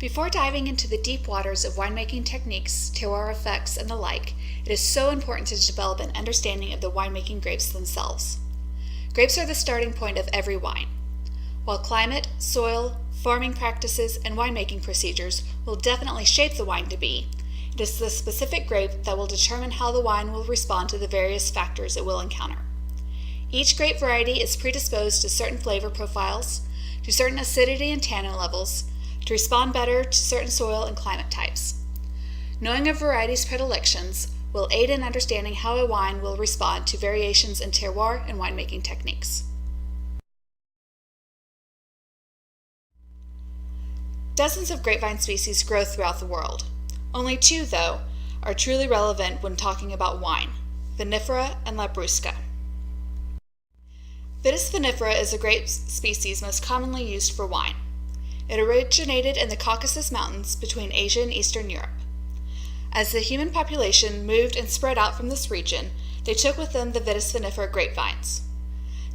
Before diving into the deep waters of winemaking techniques, terroir effects, and the like, it is so important to develop an understanding of the winemaking grapes themselves. Grapes are the starting point of every wine. While climate, soil, farming practices, and winemaking procedures will definitely shape the wine to be, it is the specific grape that will determine how the wine will respond to the various factors it will encounter. Each grape variety is predisposed to certain flavor profiles, to certain acidity and tannin levels, to respond better to certain soil and climate types. Knowing a variety's predilections will aid in understanding how a wine will respond to variations in terroir and winemaking techniques. Dozens of grapevine species grow throughout the world. Only two, though, are truly relevant when talking about wine: vinifera and labrusca. Vitis vinifera is the grape species most commonly used for wine. It originated in the Caucasus Mountains between Asia and Eastern Europe. As the human population moved and spread out from this region, they took with them the Vitis vinifera grapevines.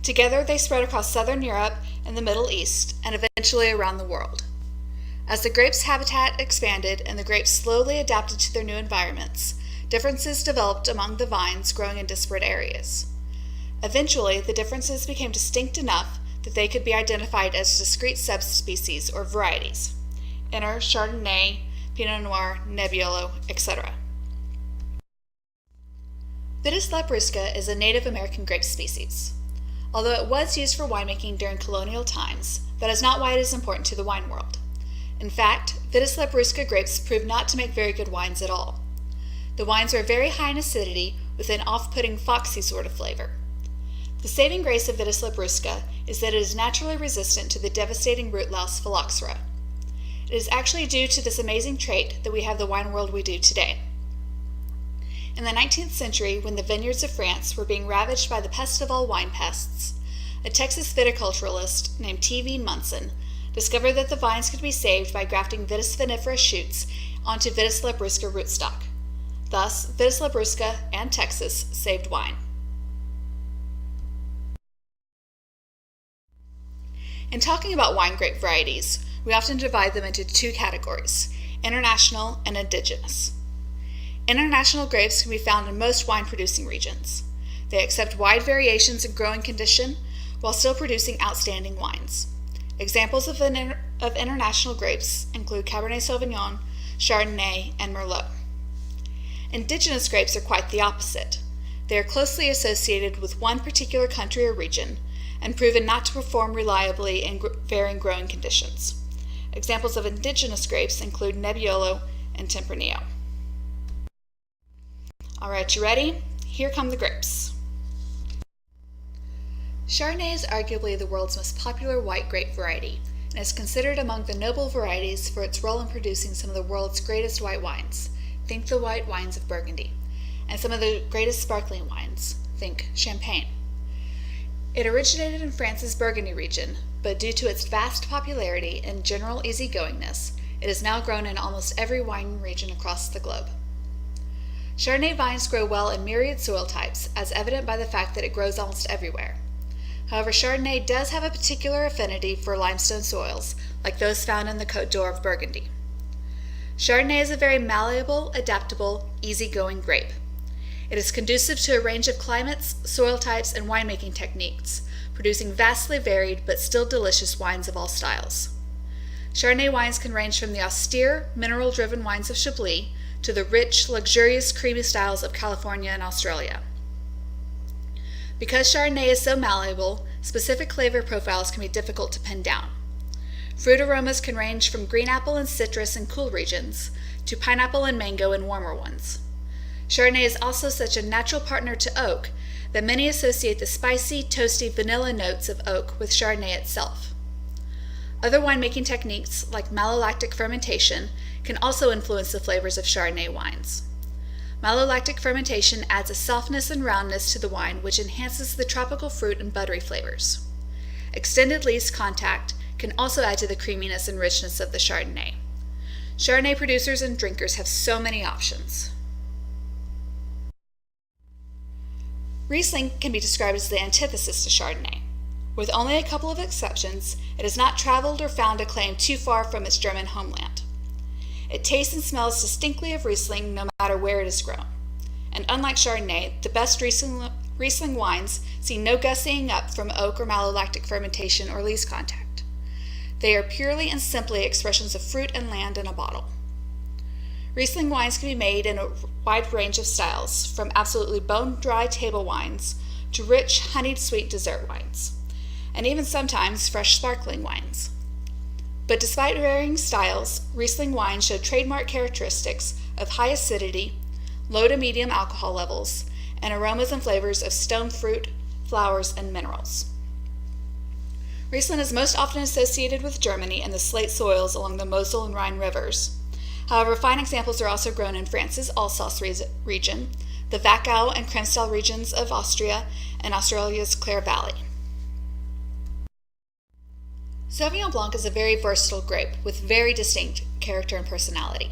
Together they spread across southern Europe and the Middle East, and eventually around the world. As the grape's habitat expanded and the grapes slowly adapted to their new environments, differences developed among the vines growing in disparate areas. Eventually, the differences became distinct enough that they could be identified as discrete subspecies or varieties: Inner, Chardonnay, Pinot Noir, Nebbiolo, etc. Vitis labrusca is a Native American grape species. Although it was used for winemaking during colonial times, that is not why it is important to the wine world. In fact, Vitis labrusca grapes proved not to make very good wines at all. The wines were very high in acidity with an off-putting foxy sort of flavor. The saving grace of Vitis labrusca is that it is naturally resistant to the devastating root louse phylloxera. It is actually due to this amazing trait that we have the wine world we do today. In the 19th century, when the vineyards of France were being ravaged by the pest of all wine pests, a Texas viticulturalist named T.V. Munson discovered that the vines could be saved by grafting Vitis vinifera shoots onto Vitis labrusca rootstock. Thus, Vitis labrusca and Texas saved wine. In talking about wine grape varieties, we often divide them into two categories: international and indigenous. International grapes can be found in most wine-producing regions. They accept wide variations in growing condition while still producing outstanding wines. Examples of international grapes include Cabernet Sauvignon, Chardonnay, and Merlot. Indigenous grapes are quite the opposite. They are closely associated with one particular country or region and proven not to perform reliably in varying growing conditions. Examples of indigenous grapes include Nebbiolo and Tempranillo. Alright, you ready? Here come the grapes. Chardonnay is arguably the world's most popular white grape variety and is considered among the noble varieties for its role in producing some of the world's greatest white wines. Think the white wines of Burgundy. And some of the greatest sparkling wines. Think Champagne. It originated in France's Burgundy region, but due to its vast popularity and general easygoingness, it is now grown in almost every wine region across the globe. Chardonnay vines grow well in myriad soil types, as evident by the fact that it grows almost everywhere. However, Chardonnay does have a particular affinity for limestone soils, like those found in the Côte d'Or of Burgundy. Chardonnay is a very malleable, adaptable, easygoing grape. It is conducive to a range of climates, soil types, and winemaking techniques, producing vastly varied but still delicious wines of all styles. Chardonnay wines can range from the austere, mineral-driven wines of Chablis to the rich, luxurious, creamy styles of California and Australia. Because Chardonnay is so malleable, specific flavor profiles can be difficult to pin down. Fruit aromas can range from green apple and citrus in cool regions to pineapple and mango in warmer ones. Chardonnay is also such a natural partner to oak that many associate the spicy, toasty vanilla notes of oak with Chardonnay itself. Other winemaking techniques, like malolactic fermentation, can also influence the flavors of Chardonnay wines. Malolactic fermentation adds a softness and roundness to the wine, which enhances the tropical fruit and buttery flavors. Extended lees contact can also add to the creaminess and richness of the Chardonnay. Chardonnay producers and drinkers have so many options. Riesling can be described as the antithesis to Chardonnay. With only a couple of exceptions, it has not traveled or found a claim too far from its German homeland. It tastes and smells distinctly of Riesling no matter where it is grown. And unlike Chardonnay, the best Riesling wines see no gussying up from oak or malolactic fermentation or lees contact. They are purely and simply expressions of fruit and land in a bottle. Riesling wines can be made in a wide range of styles, from absolutely bone-dry table wines to rich, honeyed sweet dessert wines, and even sometimes fresh sparkling wines. But despite varying styles, Riesling wines show trademark characteristics of high acidity, low to medium alcohol levels, and aromas and flavors of stone fruit, flowers, and minerals. Riesling is most often associated with Germany and the slate soils along the Mosel and Rhine rivers. However, fine examples are also grown in France's Alsace region, the Wachau and Kremstal regions of Austria, and Australia's Clare Valley. Sauvignon Blanc is a very versatile grape with very distinct character and personality.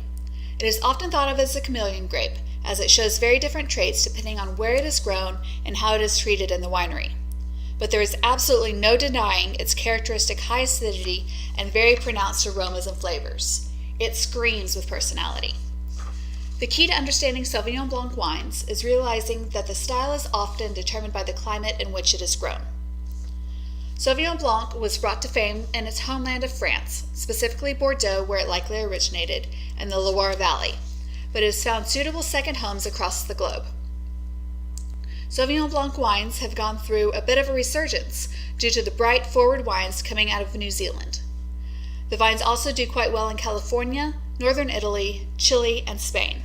It is often thought of as a chameleon grape, as it shows very different traits depending on where it is grown and how it is treated in the winery. But there is absolutely no denying its characteristic high acidity and very pronounced aromas and flavors. It screams with personality. The key to understanding Sauvignon Blanc wines is realizing that the style is often determined by the climate in which it is grown. Sauvignon Blanc was brought to fame in its homeland of France, specifically Bordeaux, where it likely originated, and the Loire Valley, but it has found suitable second homes across the globe. Sauvignon Blanc wines have gone through a bit of a resurgence due to the bright, forward wines coming out of New Zealand. The vines also do quite well in California, northern Italy, Chile, and Spain.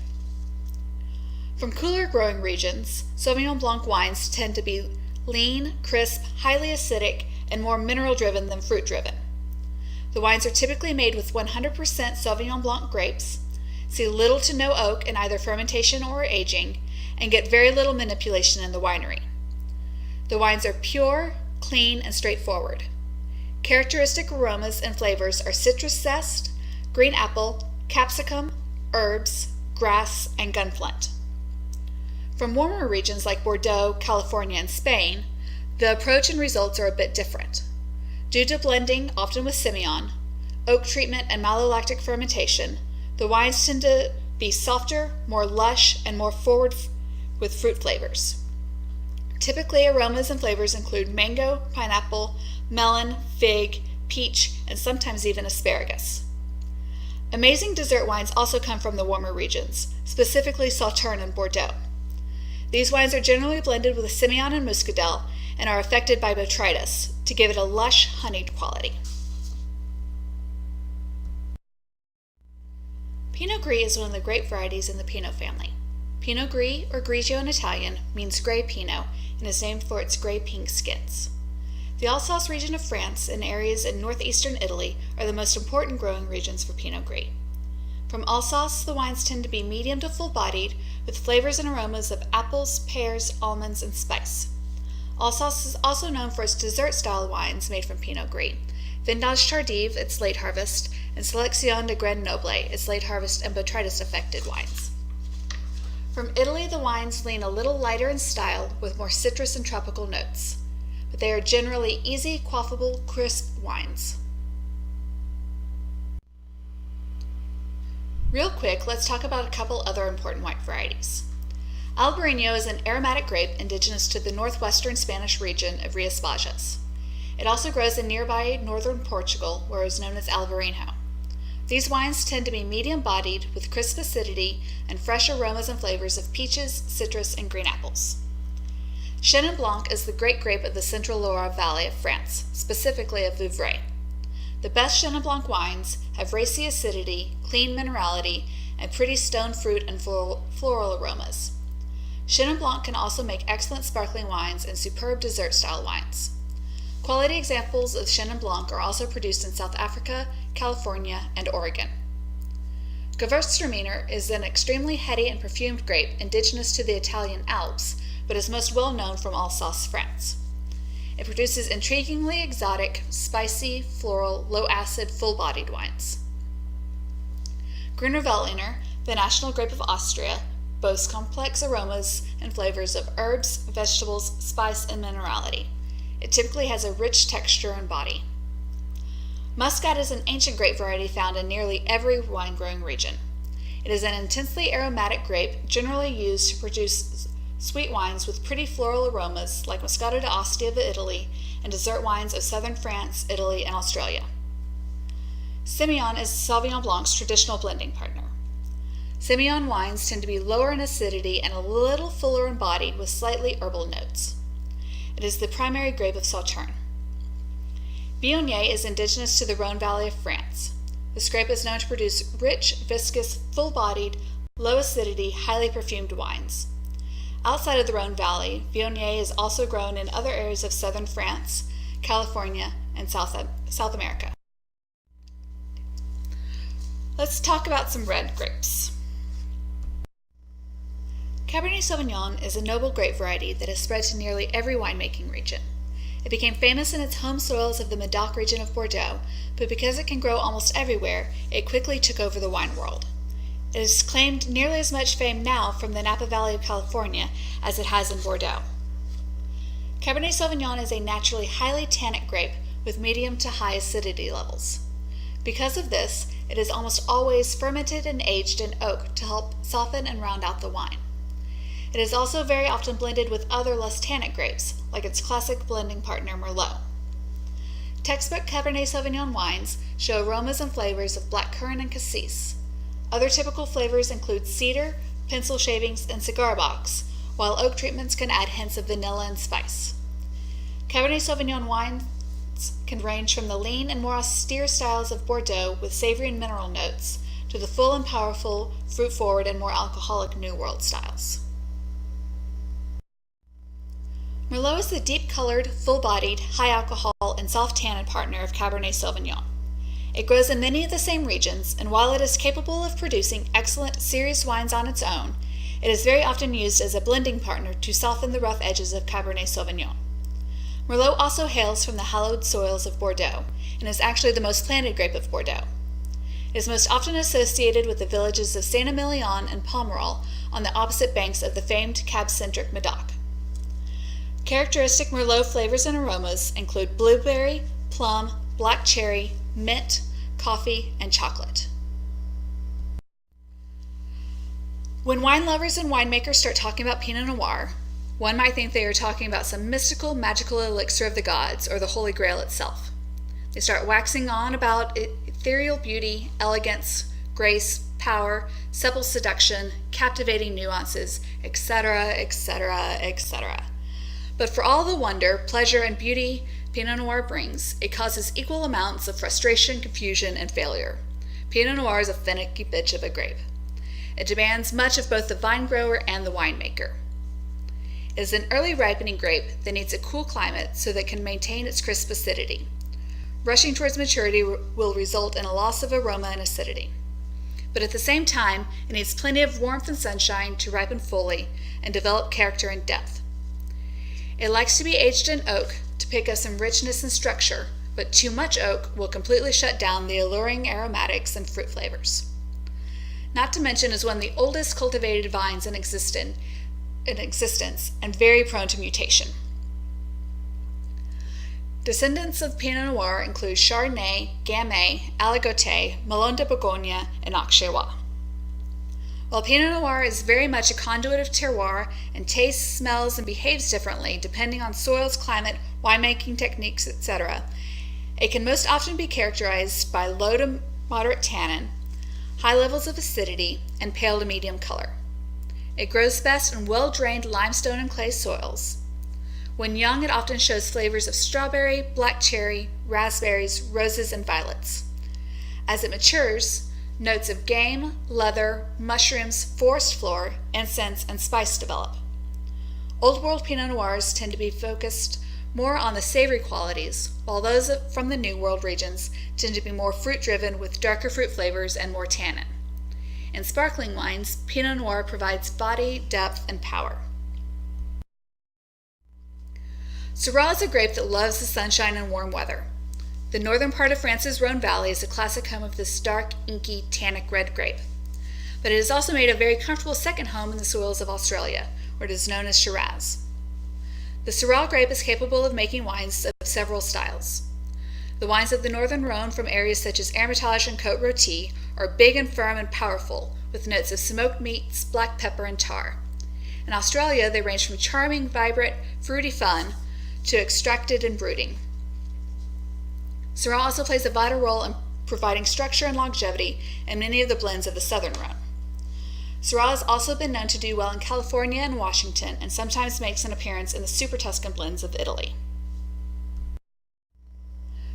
From cooler growing regions, Sauvignon Blanc wines tend to be lean, crisp, highly acidic, and more mineral-driven than fruit-driven. The wines are typically made with 100% Sauvignon Blanc grapes, see little to no oak in either fermentation or aging, and get very little manipulation in the winery. The wines are pure, clean, and straightforward. Characteristic aromas and flavors are citrus zest, green apple, capsicum, herbs, grass, and gunflint. From warmer regions like Bordeaux, California, and Spain, the approach and results are a bit different. Due to blending, often with Semillon, oak treatment, and malolactic fermentation, the wines tend to be softer, more lush, and more forward with fruit flavors. Typically, aromas and flavors include mango, pineapple, melon, fig, peach, and sometimes even asparagus. Amazing dessert wines also come from the warmer regions, specifically Sauternes and Bordeaux. These wines are generally blended with Semillon and Muscadel and are affected by botrytis to give it a lush, honeyed quality. Pinot Gris is one of the grape varieties in the Pinot family. Pinot Gris, or Grigio in Italian, means gray Pinot and is named for its gray-pink skins. The Alsace region of France and areas in northeastern Italy are the most important growing regions for Pinot Gris. From Alsace, the wines tend to be medium to full-bodied, with flavors and aromas of apples, pears, almonds, and spice. Alsace is also known for its dessert-style wines made from Pinot Gris, Vintage Tardive, its late harvest, and Sélection de Grain Noble, its late harvest and botrytis-affected wines. From Italy, the wines lean a little lighter in style with more citrus and tropical notes, but they are generally easy, quaffable, crisp wines. Real quick, let's talk about a couple other important white varieties. Albarino is an aromatic grape indigenous to the northwestern Spanish region of Rias Baixas. It also grows in nearby northern Portugal, where it is known as Alvarinho. These wines tend to be medium-bodied with crisp acidity and fresh aromas and flavors of peaches, citrus, and green apples. Chenin Blanc is the great grape of the central Loire Valley of France, specifically of Vouvray. The best Chenin Blanc wines have racy acidity, clean minerality, and pretty stone fruit and floral aromas. Chenin Blanc can also make excellent sparkling wines and superb dessert-style wines. Quality examples of Chenin Blanc are also produced in South Africa, California, and Oregon. Gewürztraminer is an extremely heady and perfumed grape indigenous to the Italian Alps, but is most well known from Alsace, France. It produces intriguingly exotic, spicy, floral, low-acid, full-bodied wines. Grüner Veltliner, the national grape of Austria, boasts complex aromas and flavors of herbs, vegetables, spice, and minerality. It typically has a rich texture and body. Muscat is an ancient grape variety found in nearly every wine-growing region. It is an intensely aromatic grape generally used to produce sweet wines with pretty floral aromas like Moscato d'Asti of Italy and dessert wines of southern France, Italy, and Australia. Semillon is Sauvignon Blanc's traditional blending partner. Semillon wines tend to be lower in acidity and a little fuller in body with slightly herbal notes. It is the primary grape of Sauternes. Viognier is indigenous to the Rhone Valley of France. This grape is known to produce rich, viscous, full-bodied, low acidity, highly perfumed wines. Outside of the Rhone Valley, Viognier is also grown in other areas of southern France, California, and South America. Let's talk about some red grapes. Cabernet Sauvignon is a noble grape variety that has spread to nearly every winemaking region. It became famous in its home soils of the Medoc region of Bordeaux, but because it can grow almost everywhere, it quickly took over the wine world. It has claimed nearly as much fame now from the Napa Valley of California as it has in Bordeaux. Cabernet Sauvignon is a naturally highly tannic grape with medium to high acidity levels. Because of this, it is almost always fermented and aged in oak to help soften and round out the wine. It is also very often blended with other less tannic grapes, like its classic blending partner Merlot. Textbook Cabernet Sauvignon wines show aromas and flavors of blackcurrant and cassis. Other typical flavors include cedar, pencil shavings, and cigar box, while oak treatments can add hints of vanilla and spice. Cabernet Sauvignon wines can range from the lean and more austere styles of Bordeaux with savory and mineral notes to the full and powerful, fruit-forward, and more alcoholic New World styles. Merlot is the deep-colored, full-bodied, high-alcohol, and soft-tanned partner of Cabernet Sauvignon. It grows in many of the same regions, and while it is capable of producing excellent, serious wines on its own, it is very often used as a blending partner to soften the rough edges of Cabernet Sauvignon. Merlot also hails from the hallowed soils of Bordeaux, and is actually the most planted grape of Bordeaux. It is most often associated with the villages of Saint-Emilion and Pomerol on the opposite banks of the famed cab-centric Medoc. Characteristic Merlot flavors and aromas include blueberry, plum, black cherry, mint, coffee, and chocolate. When wine lovers and winemakers start talking about Pinot Noir, one might think they are talking about some mystical, magical elixir of the gods or the Holy Grail itself. They start waxing on about ethereal beauty, elegance, grace, power, supple seduction, captivating nuances, etc., etc., etc. But for all the wonder, pleasure, and beauty Pinot Noir brings, it causes equal amounts of frustration, confusion, and failure. Pinot Noir is a finicky bitch of a grape. It demands much of both the vine grower and the winemaker. It is an early ripening grape that needs a cool climate so that it can maintain its crisp acidity. Rushing towards maturity will result in a loss of aroma and acidity. But at the same time, it needs plenty of warmth and sunshine to ripen fully and develop character and depth. It likes to be aged in oak to pick up some richness and structure, but too much oak will completely shut down the alluring aromatics and fruit flavors. Not to mention is one of the oldest cultivated vines in existence and very prone to mutation. Descendants of Pinot Noir include Chardonnay, Gamay, Aligoté, Melon de Bourgogne, and Auxerrois. While Pinot Noir is very much a conduit of terroir and tastes, smells, and behaves differently depending on soils, climate, winemaking techniques, etc., it can most often be characterized by low to moderate tannin, high levels of acidity, and pale to medium color. It grows best in well-drained limestone and clay soils. When young, it often shows flavors of strawberry, black cherry, raspberries, roses, and violets. As it matures, notes of game, leather, mushrooms, forest floor, incense, and spice develop. Old World Pinot Noirs tend to be focused more on the savory qualities, while those from the New World regions tend to be more fruit-driven with darker fruit flavors and more tannin. In sparkling wines, Pinot Noir provides body, depth, and power. Syrah is a grape that loves the sunshine and warm weather. The northern part of France's Rhone Valley is a classic home of this dark, inky, tannic red grape. But it has also made a very comfortable second home in the soils of Australia, where it is known as Shiraz. The Syrah grape is capable of making wines of several styles. The wines of the northern Rhone from areas such as Hermitage and Côte-Rôtie are big and firm and powerful, with notes of smoked meats, black pepper, and tar. In Australia, they range from charming, vibrant, fruity fun to extracted and brooding. Syrah also plays a vital role in providing structure and longevity in many of the blends of the Southern Rhone. Syrah has also been known to do well in California and Washington, and sometimes makes an appearance in the Super Tuscan blends of Italy.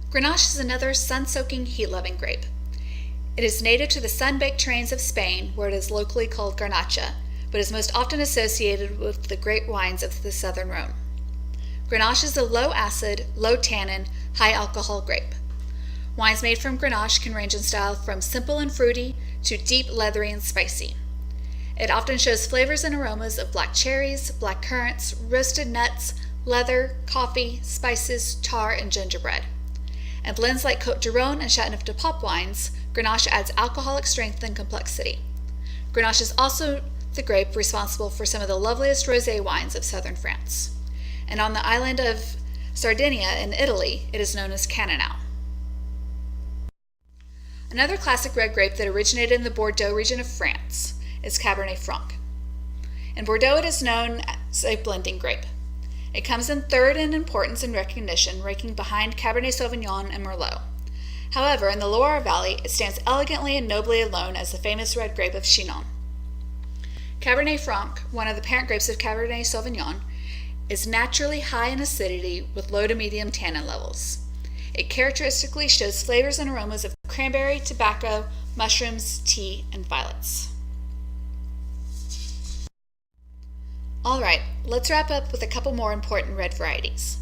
Grenache is another sun-soaking, heat-loving grape. It is native to the sun-baked terrains of Spain, where it is locally called Garnacha, but is most often associated with the grape wines of the Southern Rhone. Grenache is a low-acid, low-tannin, high-alcohol grape. Wines made from Grenache can range in style from simple and fruity to deep, leathery, and spicy. It often shows flavors and aromas of black cherries, black currants, roasted nuts, leather, coffee, spices, tar, and gingerbread. In blends like Côte d'Aron and Châteauneuf de Pop wines, Grenache adds alcoholic strength and complexity. Grenache is also the grape responsible for some of the loveliest rosé wines of southern France. And on the island of Sardinia in Italy, it is known as Cannonau. Another classic red grape that originated in the Bordeaux region of France is Cabernet Franc. In Bordeaux, it is known as a blending grape. It comes in third in importance and recognition, ranking behind Cabernet Sauvignon and Merlot. However, in the Loire Valley, it stands elegantly and nobly alone as the famous red grape of Chinon. Cabernet Franc, one of the parent grapes of Cabernet Sauvignon, is naturally high in acidity with low to medium tannin levels. It characteristically shows flavors and aromas of cranberry, tobacco, mushrooms, tea, and violets. Alright, let's wrap up with a couple more important red varieties.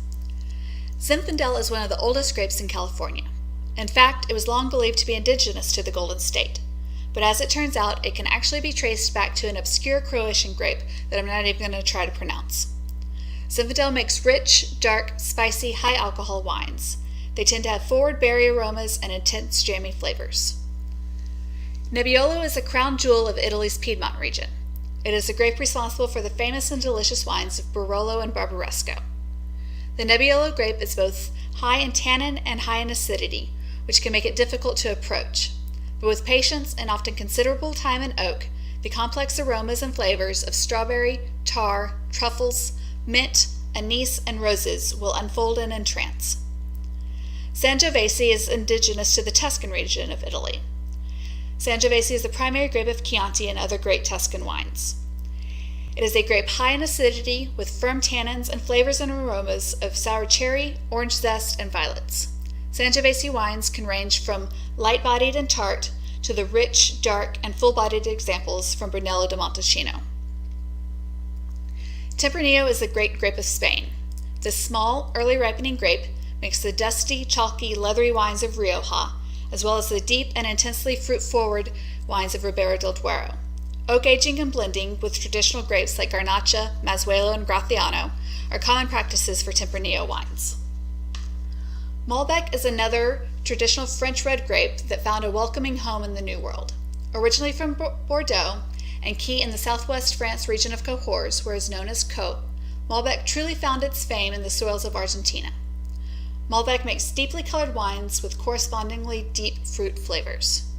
Zinfandel is one of the oldest grapes in California. In fact, it was long believed to be indigenous to the Golden State. But as it turns out, it can actually be traced back to an obscure Croatian grape that I'm not even going to try to pronounce. Zinfandel makes rich, dark, spicy, high-alcohol wines. They tend to have forward berry aromas and intense jammy flavors. Nebbiolo is a crown jewel of Italy's Piedmont region. It is a grape responsible for the famous and delicious wines of Barolo and Barbaresco. The Nebbiolo grape is both high in tannin and high in acidity, which can make it difficult to approach. But with patience and often considerable time in oak, the complex aromas and flavors of strawberry, tar, truffles, mint, anise, and roses will unfold and entrance. Sangiovese is indigenous to the Tuscan region of Italy. Sangiovese is the primary grape of Chianti and other great Tuscan wines. It is a grape high in acidity with firm tannins and flavors and aromas of sour cherry, orange zest, and violets. Sangiovese wines can range from light-bodied and tart to the rich, dark, and full-bodied examples from Brunello di Montalcino. Tempranillo is the great grape of Spain. This small, early-ripening grape makes the dusty, chalky, leathery wines of Rioja, as well as the deep and intensely fruit-forward wines of Ribera del Duero. Oak aging and blending with traditional grapes like Garnacha, Mazuelo, and Graciano are common practices for Tempranillo wines. Malbec is another traditional French red grape that found a welcoming home in the New World. Originally from Bordeaux and key in the southwest France region of Cahors, where it is known as Côte, Malbec truly found its fame in the soils of Argentina. Malbec makes deeply colored wines with correspondingly deep fruit flavors.